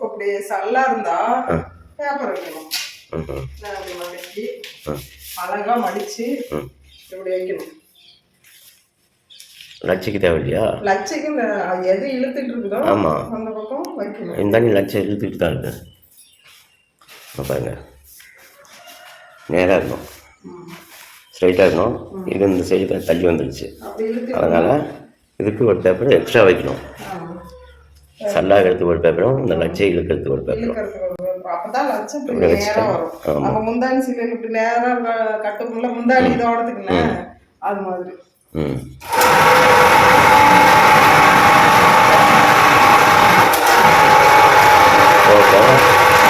அப்படி சல்லா இருந்தா பேப்பர் வைக்கணும். அப்படி மடக்கி அழகா மடிச்சு இப்படி வைக்கணும். லட்சிக்கு தேவை இல்லையா? லட்சிக்கு எது இழுத்துட்டு இருக்குதோ அந்த பக்கம் வைக்கணும். இந்த தண்ணி லட்சம் இழுத்துட்டு தான் இருக்கு. பாருங்க, நேராக இருக்கணும், ஸ்ட்ரைட்டாக இருக்கணும். இது இந்த சைடு தள்ளி வந்துடுச்சு. அதனால் இதுக்கு ஒரு பேப்பர் எக்ஸ்ட்ரா வைக்கணும். சல்லாக எடுத்து ஒரு பேப்பரும் இந்த லட்சம் இழுக்கிறதுக்கு ஒரு பேப்பரும். அப்பதான் லட்சம் நேரா வரும். நம்ம முந்தாணி சீலையில் இப்படி நேரம் கட்டுக்குள்ள முந்தாணி இதோடத்துக்குன்னு அது மாதிரி.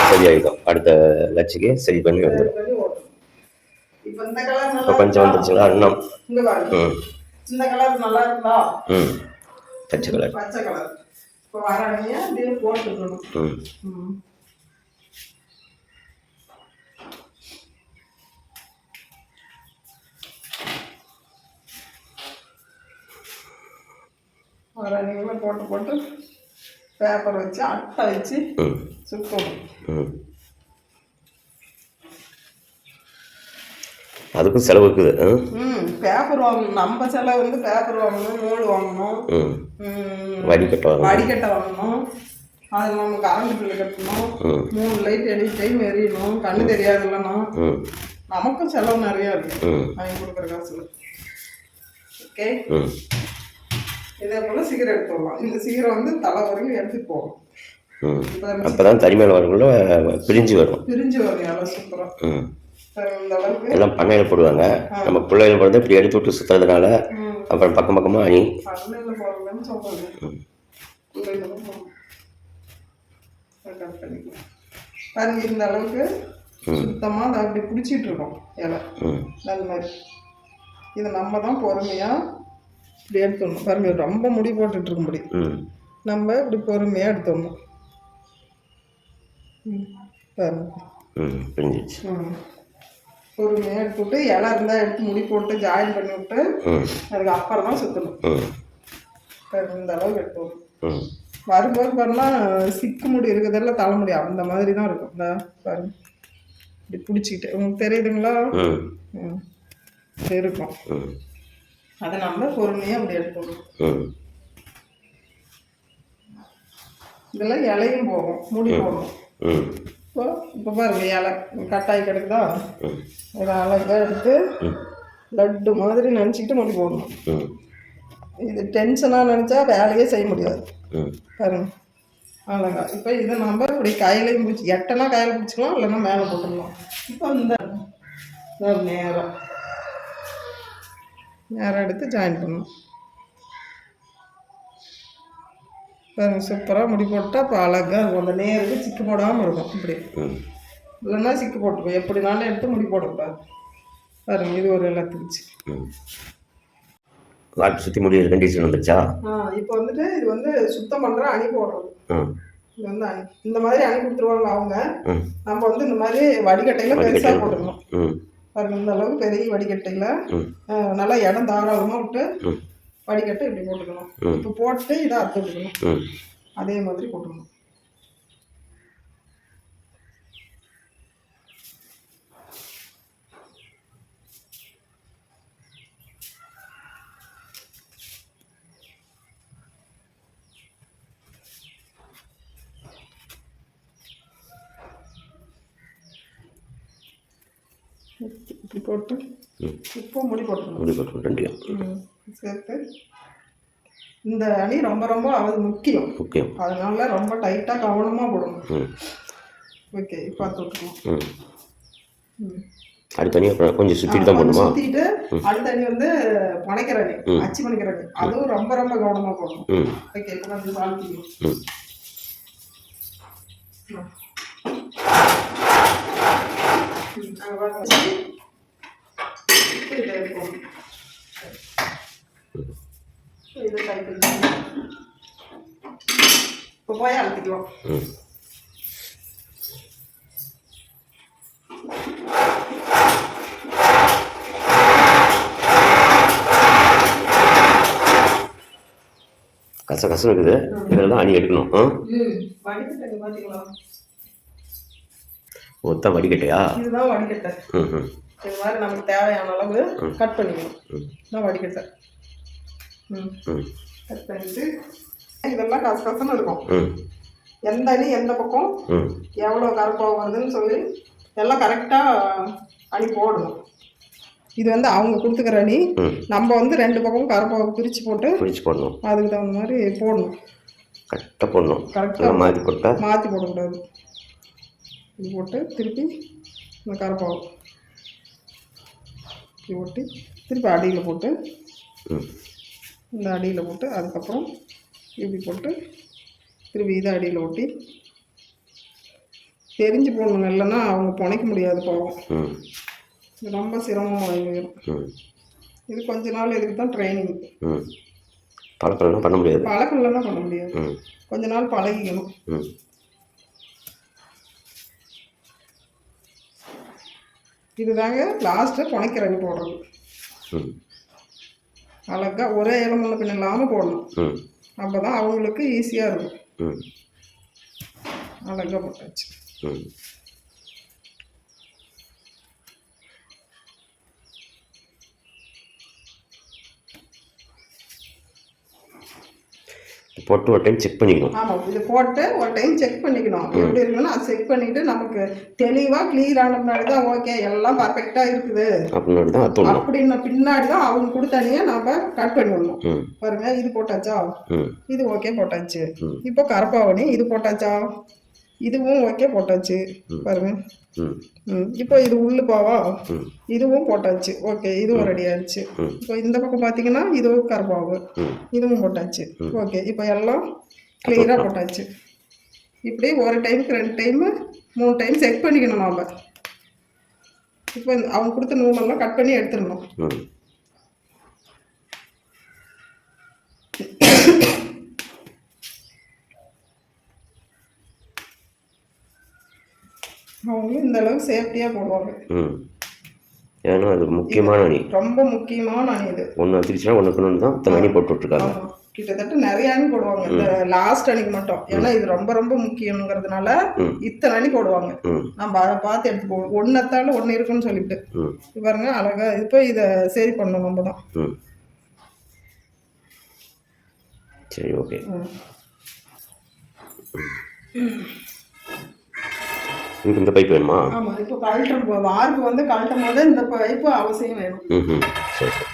சரியாயிடும். அடுத்த லட்சிக்கு சரி பண்ணி வந்துடும். இப்போ கொஞ்சம் வந்துருச்சுங்களா? இன்னும் இந்த கலர் நல்லா இருக்கா? பச்சை கலர். பச்சை கலர் இப்போ வரணியா அப்படியே போட்டுக்கணும். வரணிகளை போட்டு போட்டு பேப்பர் வச்சு அட்டை வச்சு சுத்தணும். அதுக்கும் செலவு இருக்குது. பேப்பர் வாங்கணும். நம்ம செலவு வந்து பேப்பர் வாங்கணும், நூல் வாங்கணும், வடிகட்டை வாங்கணும், அதில் நம்ம கரண்ட் பில்லு கட்டணும், 3 லைட் எனி டைம் எரியணும், கண்ணு தெரியாது இல்லைன்னா நமக்கும் செலவு நிறையா இருக்கு வாங்கி கொடுக்குற காசுல. ஓகே, இதே போல் சீக்கிரம் எடுத்து வரலாம். இந்த சீக்கிரம் வந்து தலை வரைக்கும் எடுத்துட்டு போகணும். அப்பதான் தனிமேல வரக்குள்ள பிரிஞ்சு வரும். எல்லாம் சூப்பராக எல்லாம் பண்ணையில் போடுவாங்க. நம்ம பிள்ளைகள் போடுறது இப்படி எடுத்து விட்டு சுற்றுறதுனால அப்புறம் பக்கம் பக்கமாக அணி பாருங்க. இந்த அளவுக்கு சுத்தமாக அதை அப்படி பிடிச்சிட்டு இருக்கோம் இலை அது மாதிரி. இதை நம்ம தான் பொறுமையாக இப்படி எடுத்துடணும். பாருங்க, ரொம்ப முடி போட்டுட்டு இருக்க முடியும். நம்ம இப்படி பொறுமையாக எடுத்துடணும். பாருங்க, பொறுமையாக எடுத்துவிட்டு இலை இருந்தால் எடுத்து முடி போட்டு ஜாயின் பண்ணி விட்டு அதுக்கு அப்புறம் தான் சுற்றணும். இந்த அளவுக்கு எடுத்துடணும். வரும்போது பாருன்னா சிக்கு முடி இருக்கிறதெல்லாம் தலைமுடி அந்த மாதிரி தான் இருக்கும். இந்த பாருங்க, இப்படி பிடிச்சிக்கிட்டு உங்களுக்கு தெரியுதுங்களா? இருக்கும். அதை நம்ம பொறுமையாக அப்படி எடுத்துடணும். இதெல்லாம் இலையும் போகும், முடி போகும். இப்போ பாருங்க, இலை கட்டாயி கிடக்குதா? இதை அழகாக எடுத்து லட்டு மாதிரி நினச்சிக்கிட்டு முடி போடணும். இது டென்ஷனாக நினச்சா வேலையே செய்ய முடியாது. பாருங்க, அழகா. இப்போ இதை நம்ம இப்படி கையிலையும் பிடிச்சி எட்டனா கையில் பிடிச்சிக்கலாம், இல்லைன்னா மேலே போட்டுடலாம். இப்போ இந்த நேரம் எடுத்து ஜாயின் பண்ணணும். பாருங்க, சூப்பராக முடி போட்டால் இப்போ அழகாக இருக்கும். அந்த நேருக்கு சிக்கு போடாமல் இருக்கும். இப்படி இல்லைன்னா சிக்கு போட்டுக்கும். எப்படினாலும் எடுத்து முடி போடக்கூடாது. பாருங்க, இது ஒரு எல்லாத்துக்குச்சு. வாட்டு சுற்றி முடிய கண்டிஷன் வந்துருச்சா? இப்போ வந்துட்டு இது வந்து சுத்தம் பண்ணுற அணி போடுறது. இது வந்து அணி இந்த மாதிரி அணி கொடுத்துருவாங்க அவங்க. நம்ம வந்து இந்த மாதிரி வடிகட்டையில் பெருசாக போட்டுக்கணும். பாருங்க, இந்த அளவுக்கு பெரிய வடிகட்டையில் நல்லா இடம் தாராளமாக விட்டு வடிகட்டை இப்படி போட்டுக்கணும். இப்போ போட்டு இதை அறுத்து விட்டுக்கணும். அதே மாதிரி போட்டுக்கணும். இப்படி போட்டு இப்போ முடி போட்டுக்கணும். சேர்த்து இந்த அணி ரொம்ப ரொம்ப அது முக்கியம். அதனால ரொம்ப டைட்டாக கவனமாக போடணும். ஓகே, இப்போ விட்டுருக்கோம். அடுத்த அணி அப்புறம் கொஞ்சம் சுற்றிட்டு தான் போடணுமா? சுற்றிட்டு அடுத்த அணி வந்து பனைக்கிற அணி, அச்சு பனைக்கிற அணி, அதுவும் ரொம்ப ரொம்ப கவனமாக போடணும். ஓகே, இப்போ கொஞ்சம் சால்ட்டியும் இப்போ போய் அழுத்திக்குவோம். கசகசம் இருக்குது. இதில் தான் அணி எடுக்கணும். வடிகட்டை பார்த்தீங்களா? ஒத்தா வடிகட்டையா? இதுதான் வடிகட்டை. இது மாதிரி நமக்கு தேவையான அளவு கட் பண்ணிக்கணும். இதுதான் வடிகட்டை. கட் பண்ணிட்டு இதெல்லாம் கசகசன்னு இருக்கும். எந்த அணி எந்த பக்கம் எவ்வளோ கருப்பாக வருதுன்னு சொல்லி எல்லாம் கரெக்டாக அணி போடணும். இது வந்து அவங்க கொடுத்துக்கிற அணி. நம்ம வந்து 2 பக்கம் கருப்பாக பிரித்து போடணும். அதுக்கு தகுந்த மாதிரி போடணும். கரெக்டாக போடணும். கரெக்டாக மாற்றி போடக்கூடாது. இது போட்டு திருப்பி இந்த கருப்பாகும் இப்படி போட்டு திருப்பி அடியில் போட்டு இந்த அடியில் போட்டு அதுக்கப்புறம் இப்படி போட்டு திருப்பி இதை அடியில் ஒட்டி தெரிஞ்சு போடணும். இல்லைன்னா அவங்க புனைக்க முடியாது போகும். இது ரொம்ப சிரமமாக போயிடும். இது கொஞ்ச நாள் இதுக்கு தான் ட்ரைனிங். பழக்கம் பண்ண முடியாது. கொஞ்ச நாள் பழகிக்கணும். இதுதாங்க லாஸ்ட்டு புனைக்கிற அணி போடுறது. அழகா ஒரே இளமுள்ள பின்ன இல்லாமல் போடணும். அப்போ தான் அவங்களுக்கு ஈஸியாக இருக்கும். அழகாக போட்டாச்சு. போட்டு ஒரு டைம் செக் பண்ணிக்கணும். ஆமாம், இது போட்டு ஒரு டைம் செக் பண்ணிக்கணும். எப்படி இருக்குன்னா அது செக் பண்ணிவிட்டு நமக்கு தெளிவாக கிளியர் ஆன முன்னாடி தான் ஓகே எல்லாம் பர்ஃபெக்டாக இருக்குது அப்படின்ன பின்னாடி தான் அவங்க கொடுத்தானியே நம்ம கட் பண்ணிடணும். பாருங்க, இது போட்டாச்சா? இது ஓகே போட்டாச்சு. இப்போ கருப்பாவணி இது போட்டாச்சா? இதுவும் ஓகே போட்டாச்சு. பாருங்க, இப்போ இது உள்ளுப்பாவா? இதுவும் போட்டாச்சு. ஓகே, இதுவும் ரெடி ஆயிடுச்சு. இப்போ இந்த பக்கம் பார்த்தீங்கன்னா இதுவும் கருப்பாவு, இதுவும் போட்டாச்சு. ஓகே, இப்போ எல்லாம் கிளியராக போட்டாச்சு. இப்படி ஒரு டைமுக்கு 2 டைமு 3 டைம் செக் பண்ணிக்கணும் நாம். இப்போ அவங்க கொடுத்த நூலெல்லாம் கட் பண்ணி எடுத்துடணும். அவங்களும் இந்த அளவுக்கு சேஃப்டியாக போடுவாங்க. ஏன்னா அது முக்கியமான அணி, ரொம்ப முக்கியமான அணி. இது ஒன்று வந்துருச்சுன்னா ஒன்றுக்கு தான் அத்தனை அணி போட்டுட்ருக்காங்க. கிட்டத்தட்ட நிறைய அணி போடுவாங்க இந்த லாஸ்ட் அணிக்கு மட்டும். ஏன்னா இது ரொம்ப ரொம்ப முக்கியங்கிறதுனால இத்தனை அணி போடுவாங்க. நம்ம அதை பார்த்து எடுத்து போடுவோம். ஒன்றத்தால ஒன்று இருக்குன்னு சொல்லிட்டு பாருங்க அழகா. இப்போ இதை சரி பண்ணணும் நம்ம தான். சரி, ஓகே. இதுக்கு இந்த பைப் வேணுமா? ஆமாம், இப்போ கழட்டும் போது வார்ப்பு வந்து கழட்டும் போது இந்த பைப்பு அவசியம் வேணும். சரி சரி.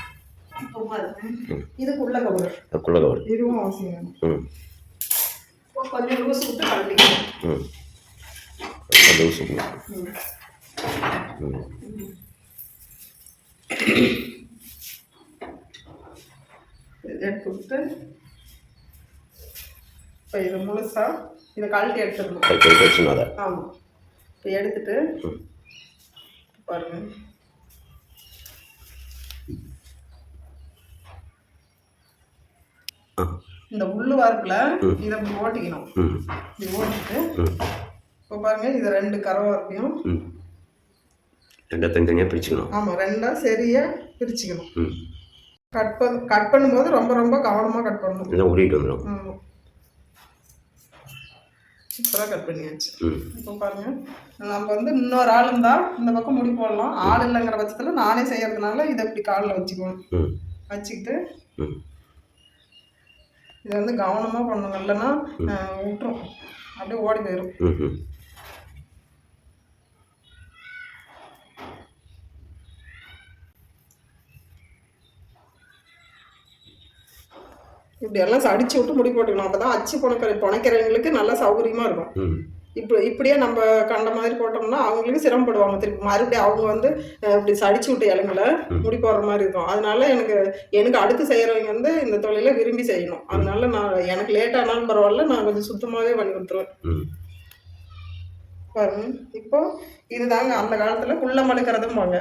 இப்போ பாருங்க, இதுக்குள்ள கவர், இதுவும் அவசியம் வேணும். இப்போ கொஞ்சம் லூஸ் விட்டு கழட்டிக்கணும். லூஸ் எடுத்து விட்டு இப்போ இது முழுசா இதை கழட்டி எடுத்துடணும். ஆமாம், இப்போ எடுத்துட்டு பாருங்க, இந்த உள்ளு வார்ப்புல இதை ஓட்டிக்கணும். இது ஓட்டிட்டு இப்போ பாருங்க, இது 2 கரை வார்ப்பையும் தனித்தனியாக பிரிச்சுக்கணும். ஆமாம், 2ஆ சரியா பிரிச்சுக்கணும். கட் பண்ணும்போது ரொம்ப ரொம்ப கவனமாக கட் பண்ணணும். இல்லை ஓடிட்டு வந்துடும். சூப்பராக கட் பண்ணியாச்சு. இப்போ பாருங்க, நம்ம வந்து இன்னொரு ஆள் இருந்தால் இந்த பக்கம் முடி போடலாம். ஆள் இல்லைங்கிற பட்சத்தில் நானே செய்யறதுனால இதை இப்படி காலில் வச்சுக்குவேன். வச்சுக்கிட்டு இதை வந்து கவனமாக பண்ணணும். இல்லைன்னா விட்டுரும், அப்படியே ஓடி போயிடும். இப்படி எல்லாம் அடிச்சு விட்டு முடி போட்டுக்கணும். அப்பதான் அச்சு புனைக்கிறவங்களுக்கு நல்லா சௌகரியமா இருக்கும். இப்படியே நம்ம கண்ட மாதிரி போட்டோம்னா அவங்களுக்கு சிரமப்படுவாங்க. திருப்பி மறுபடியும் அவங்க வந்து இப்படி சடிச்சு விட்டு இலைங்களை முடி போடுற மாதிரி இருக்கும். அதனால எனக்கு அடுத்து செய்யறவங்க வந்து இந்த தொழிலை விரும்பி செய்யணும். அதனால எனக்கு லேட் ஆனாலும் பரவாயில்ல, நான் கொஞ்சம் சுத்தமாவே பண்ணி கொடுத்துருவேன். பாருங்க, இப்போ இதுதாங்க அந்த காலத்துல குள்ளம் அழுக்கிறதும் வாங்க.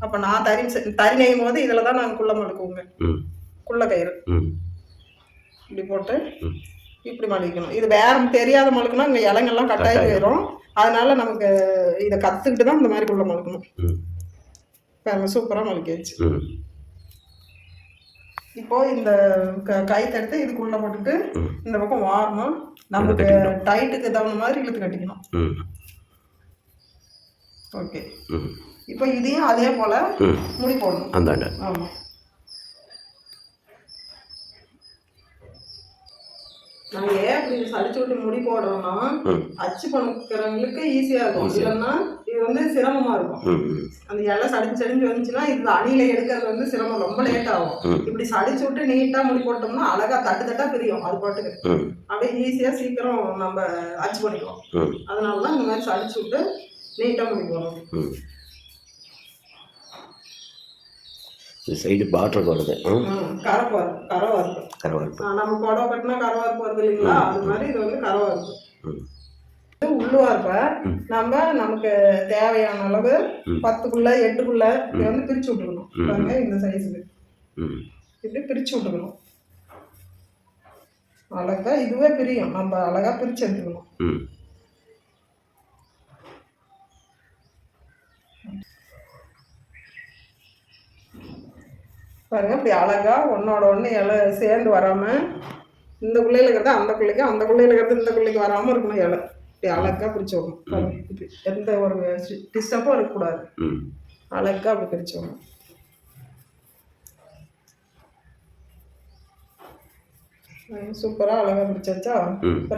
அப்ப நான் தறி நெய்யும் போது இதுலதான் நாங்க குள்ளம் அழுக்குவோங்க. குள்ள கயிறு இப்படி போட்டு இப்படி மலிக்கணும். இது வேற தெரியாத மழுக்குனா இங்கே இலங்கெல்லாம் கட்டாயி போயிடும். அதனால நமக்கு இதை கற்றுக்கிட்டு தான் இந்த மாதிரி குள்ள மழுக்கணும். பாருங்க, சூப்பராக மழுக்கிடுச்சு. இப்போ இந்த கைத்தை எடுத்து இதுக்குள்ள போட்டுட்டு இந்த பக்கம் வாரணும். நமக்கு டைட்டுக்கு தகுந்த மாதிரி இழுத்து கட்டிக்கணும். ஓகே. இப்போ இதையும் அதே போல முடி போடணும். அந்தாண்ட. ஆமாம். நாங்கள் ஏன் அப்படி சளிச்சு விட்டு முடி போடுறோம்னா அச்சு பண்ணிக்கிறவங்களுக்கு ஈஸியாக இருக்கும். இல்லைன்னா இது வந்து சிரமமாக இருக்கும். அந்த இலை சடிஞ்சு வந்துச்சுன்னா இது அணியில எடுக்கிறது வந்து சிரமம், ரொம்ப லேட் ஆகும். இப்படி சடிச்சு விட்டு நீட்டாக முடி போட்டோம்னா அழகா தட்டா பிரியும். அது பாட்டுக்கு அப்படியே ஈஸியாக சீக்கிரம் நம்ம அச்சு பண்ணிக்கலாம். அதனால தான் இந்த மாதிரி சடிச்சு விட்டு நீட்டாக முடி போடணும். இந்த சைடு பார்டர் வருது. கரவார்ப்பு நம்ம புடவை கட்டினா கரவார்ப்பு வருது இல்லைங்களா, அது மாதிரி இது வந்து கரவார்ப்பு. உள்ளுவார்ப்ப நமக்கு தேவையான அளவு 10க்குள்ள 8க்குள்ள இது வந்து பிரிச்சு விட்டுக்கணும். பாருங்க இந்த சைஸுக்கு இப்படி பிரிச்சு விட்டுக்கணும். அழகா இதுவே பிரியும். நம்ம அழகா பிரிச்சு எடுத்துக்கணும். பாருங்க இப்படி அழகா ஒன்னோட ஒன்று இலை சேர்ந்து வராம இந்த குள்ளையில இருக்கிறது அந்த குள்ளைக்கு, அந்த குள்ளையில இருக்கிறது இந்த குள்ளைக்கு வராம இருக்கணும். இலை இப்படி அழகா பிரிச்சு விடணும். பாருங்க இப்படி எந்த ஒரு டிஸ்டர்பும் இருக்கக்கூடாது. அழகா அப்படி பிரிச்சு விடணும். சூப்பரா அழகா பிரிச்சாச்சா?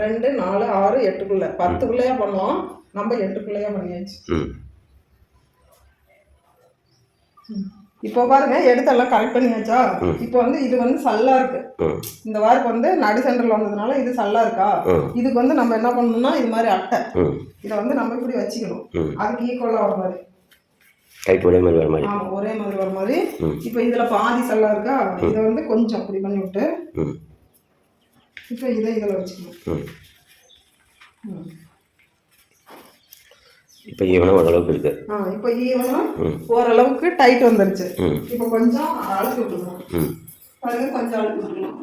2, 4, 6, 8க்குள்ள 10க்குள்ளேயே பண்ணுவோம். நம்ம 8க்குள்ளேயே பண்ணியாச்சு. இப்போ பாருங்க எடுத்தெல்லாம் கரெக்ட் பண்ணியாச்சா? இப்போ வந்து இது வந்து சல்லா இருக்கு. இந்த வார்ப்பு வந்து நடு சென்டர்ல வந்ததுனால இது சல்லா இருக்கா? இதுக்கு வந்து நம்ம என்ன பண்ணணும்னா இது மாதிரி அட்டை இதை வந்து நம்ம இப்படி வச்சுக்கணும். அதுக்கு ஈக்குவலா வர மாதிரி ஒரே மாதிரி வர மாதிரி. ஆமா ஒரே மாதிரி வர மாதிரி. இப்போ இதுல பாதி சல்லா இருக்கா? இதை வந்து கொஞ்சம் அப்படி பண்ணி விட்டு இப்போ இதை இதில் வச்சுக்கணும். இப்போ ஈவனாக ஓரளவுக்கு இருக்கு. இப்போ ஈவனாக ஓரளவுக்கு டைட் வந்துருச்சு. இப்போ கொஞ்சம் அழுத்தி விட்டுக்கணும். பாருங்க கொஞ்சம் அழுத்தி விட்டுக்கணும்.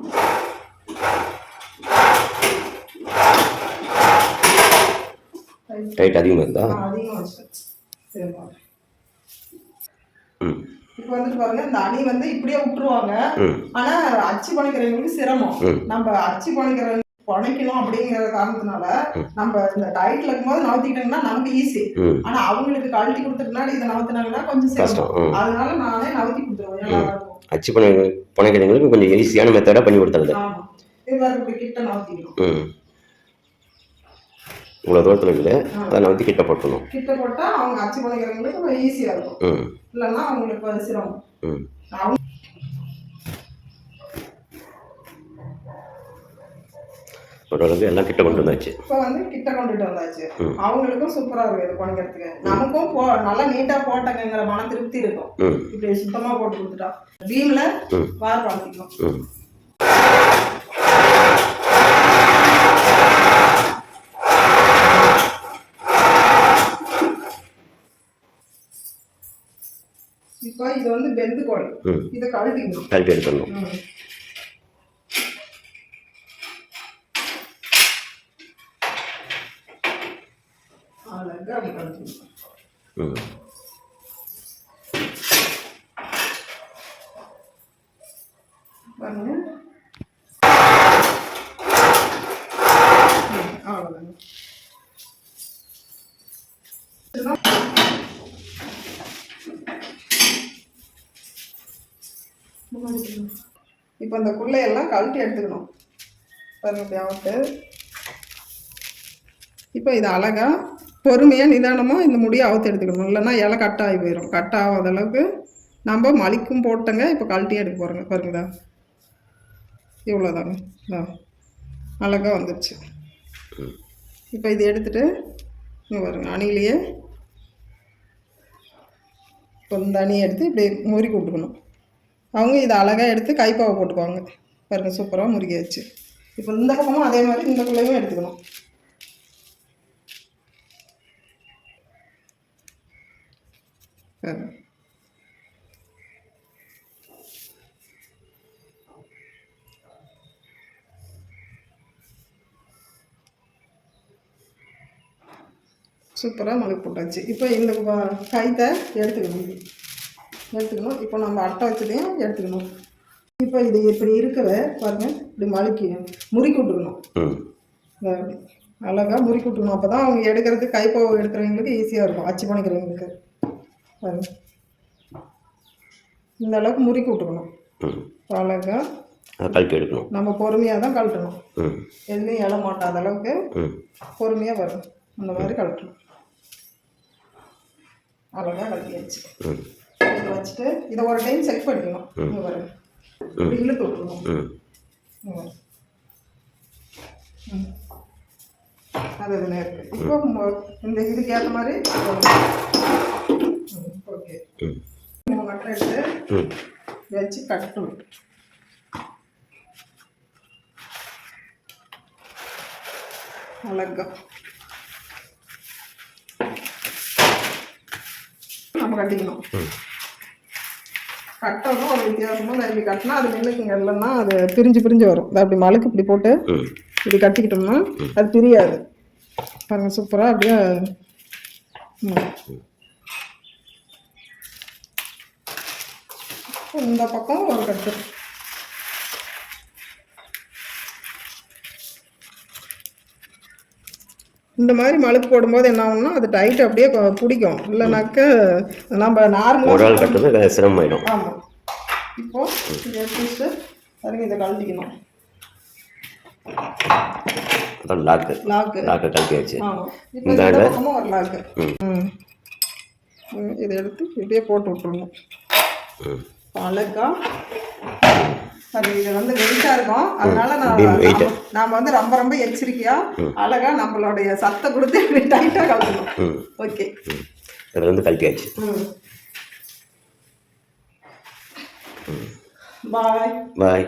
டைட் அதிகமாக இருந்தா அதிகமாக வச்சு சரி. இப்போ வந்துட்டு பாருங்க இந்த அணி வந்து இப்படியே விட்டுருவாங்க. ஆனா அச்சு பணிக்கிறவங்களுக்கு சிரமம். நம்ம அச்சு பணிக்கணும் அப்படிங்கிற காரணத்தினால நம்ம இந்த டயட்ல இருக்கும்போது நவத்திக்கிட்டோம்னா நமக்கு ஈஸி. ஆனா அவங்களுக்கு கழட்டி கொடுத்துட்டுனால இதை நவத்தினாங்கன்னா கொஞ்சம் சிரமம். அதனால நானே நவத்தி கொடுத்துருவேன். அச்சு பணிக்கிறவங்களுக்கு கொஞ்சம் ஈஸியான மெத்தடா பண்ணி கொடுத்துறது. இது மாதிரி இப்படி கிட்ட நவத்திக்கணும். இவ்வளோ தூரத்தில் இருக்குது, அதை நவத்தி கிட்ட போட்டணும். கிட்ட போட்டா அவங்க அச்சு பணிக்கிறவங்களுக்கு ஈஸியா இருக்கும். இல்லைன்னா அவங்களுக்கு சிரமம். ஓரளவுக்கு எல்லாம் கிட்ட கொண்டு வந்தாச்சு. இப்போ வந்து கிட்ட கொண்டுட்டு வந்தாச்சு. அவங்களுக்கும் சூப்பரா இருக்கு இது பண்ணிக்கிறதுக்கு. நமக்கும் நல்லா நீட்டா போட்டங்கிற மன திருப்தி இருக்கும். இப்படி சுத்தமா போட்டு கொடுத்துட்டா பீம்ல வார் பார்த்திக்கும். இப்போ இது வந்து பெந்து கோல். இதை கழட்டி எடுத்துடணும். அழகா அப்படி கழட்டிக்கணும். பாருங்க அவ்வளோதாங்க. இப்போ இந்த குள்ளையெல்லாம் கழட்டி எடுத்துக்கணும். பாருங்க ஆவட்டு. இப்போ இது அழகா பொறுமையாக நிதானமாக இந்த முடியை அவுத்து எடுத்துக்கணும். இல்லைன்னா இலை கட்டாகி போயிடும். கட்டாகாத அளவுக்கு நம்ம மலிக்கும் போட்டங்க. இப்போ கழட்டி எடுக்க போகிறோங்க. பாருங்கதா இவ்வளோதாங்க. அழகாக வந்துடுச்சு. இப்போ இது எடுத்துகிட்டு இங்கே பாருங்க அணிலேயே இப்போ இந்த அணியை எடுத்து இப்படி முறுக்கி விட்டுக்கணும். அவங்க இதை அழகாக எடுத்து கைப்பாவை போட்டுக்குவாங்க. பாருங்கள் சூப்பராக முறுக்கியாச்சு. இப்போ இந்த பக்கமும் அதே மாதிரி இந்த குள்ளையும் எடுத்துக்கணும். சூப்பராக மலுக்கு போட்டாச்சு. இப்போ இந்த கைத்தை எடுத்துக்கணும். இப்போ நம்ம அட்டை வச்சதையும் எடுத்துக்கணும். இப்போ இது இப்படி இருக்கிற பாருங்க இப்படி மழுக்கி முறுக்கி விட்டுக்கணும். ம் அழகாக முறுக்கி விட்டுக்கணும். அப்போ தான் அவங்க எடுக்கிறதுக்கு கைப்போவை எடுக்கிறவங்களுக்கு ஈஸியாக இருக்கும், அச்சு பண்ணிக்கிறவங்களுக்கு. பாருங்க இந்த அளவுக்கு முறுக்கி விட்டுக்கணும். அழகாக கழட்டி எடுக்கணும். நம்ம பொறுமையாக தான் கழட்டணும். ம் எதுலையும் இல மாட்டாத அளவுக்கு ம் பொறுமையாக வரும். அந்த மாதிரி கழட்டணும். அழகாக கழட்டியாச்சு. ம் இதை வச்சுட்டு இதை ஒரு டைம் செக் பண்ணிக்கணும். இங்கே வரும் இப்படி இழுத்து விட்டுருணும். அது இதில் இருக்குது. இப்போ இந்த இதுக்கு ஏற்ற மாதிரி ஓகே மட்டும் எடுத்து வச்சு கட்டணும். அழகா நம்ம கட்டிக்கணும். கட்டணும் ஒரு வித்தியாசமாக தான் இப்படி கட்டினா அது நின்றுக்குங்க. இல்லைன்னா அது பிரிஞ்சு வரும். அப்படி மழுக்கு இப்படி போட்டு இப்படி கட்டிக்கிட்டோம்னா அது பிரியாது. பாருங்க சூப்பராக அப்படியே. இந்த பக்கம் ஒரு கட்டு. இந்த மாதிரி மழுக்கு போடும்போது என்ன ஆகும்னா அது டைட் அப்படியே பிடிக்கும். இல்லைனாக்க நம்ம நார்மலாக ஒரு ஆள் கட்டுறது சிரமமாயிடும். ஆமாம். இப்போ இதை எடுத்துட்டு அதுக்கு இதை கழட்டிக்கணும். லாக்கு கழட்டியாச்சு. இந்த பக்கமும் ஒரு லாக்கு. இதை எடுத்து இப்படியே போட்டு விட்டுருணும். அழகா அது இது வந்து வெயிட்டாக இருக்கும். அதனால நாம் வந்து ரொம்ப எச்சரிக்கையாக அழகாக நம்மளுடைய சத்தை கொடுத்து இப்படி டைட்டாக கலக்கணும். ஓகே இதில் வந்து கழட்டியாச்சு. பாய் பாய்.